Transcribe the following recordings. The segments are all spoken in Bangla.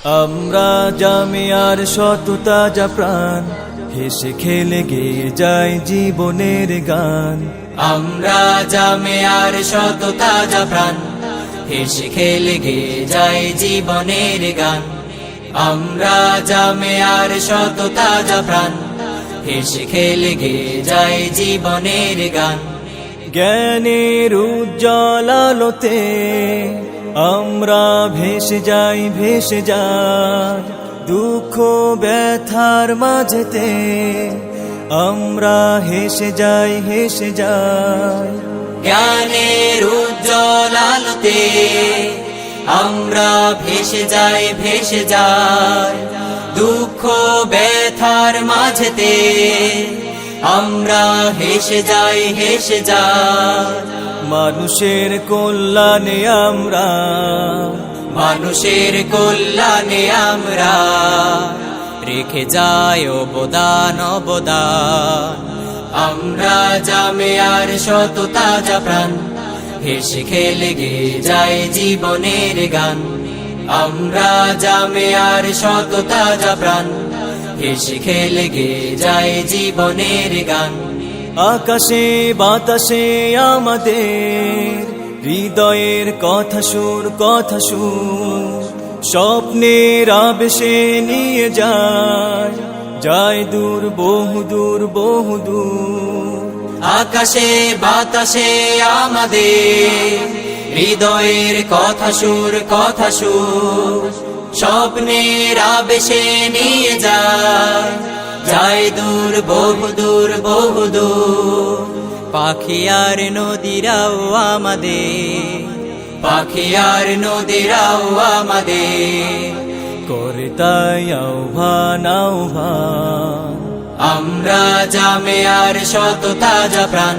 আমরা জামিয়ার শত তাজা প্রাণ, হেসে খেলে গেয়ে যায় জীবনের গান। আমরা জামিয়ার শত তাজা প্রাণ, হেসে খেলে গেয়ে যায় জীবনের গান। আমরা জামিয়ার শত তাজা প্রাণ, হেসে খেলে গেয়ে যায় জীবনের গান। জ্ঞানের উজ্জ্বল আলোতে আমরা ভেসে যাই, ভেসে যাই দুঃখ ব্যথার মাঝেতে। আমরা হেসে যাই, হেসে যাই জ্ঞানের উজ্জ্বল আলোতে আমরা ভেসে যাই, ভেসে যাই দুঃখ ব্যথার মাঝেতে। আমরা হেসে যাই, হেসে যাই মানুষের কল্যাণে আমরা, মানুষের কল্যাণে আমরা রেখে যাই অবদান, অবদান। আমরা জামিয়ার শত তাজা প্রাণ, হেসে খেলে গেয়ে যায় জীবনের গান। আমরা জামিয়ার শত তাজা প্রাণ, হেসে খেলে গেয়ে যায় জীবনের গান। আকাশে বাতাসে আমাদের হৃদয়ের কথা সুর, কথা সুর স্বপ্নের আবেশে নিয়ে যায়, যায় দূর, বহুদূর, বহুদূর। আকাশে বাতাসে আমাদের হৃদয়ের কথা সুর, কথা সুর স্বপ্নের আবেশে নিয়ে যায়, যায় দূর, বহুদূর, বহুদূর। পাখি আর নদীরাও আমাদের, পাখি আর নদীরাও আমাদের করে তাই আহ্বান, আহ্বান। আমরা জামিয়ার শত তাজা প্রাণ,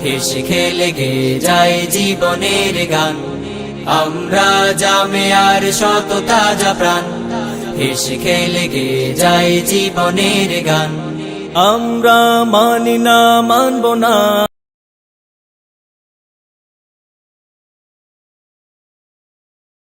হেসে খেলে গেয়ে যায় জীবনের গান। আমরা জামিয়ার শত তাজা প্রাণ, হেসে খেলে গেয়ে যায় জীবনের গান। আমরা মানি না, মানব না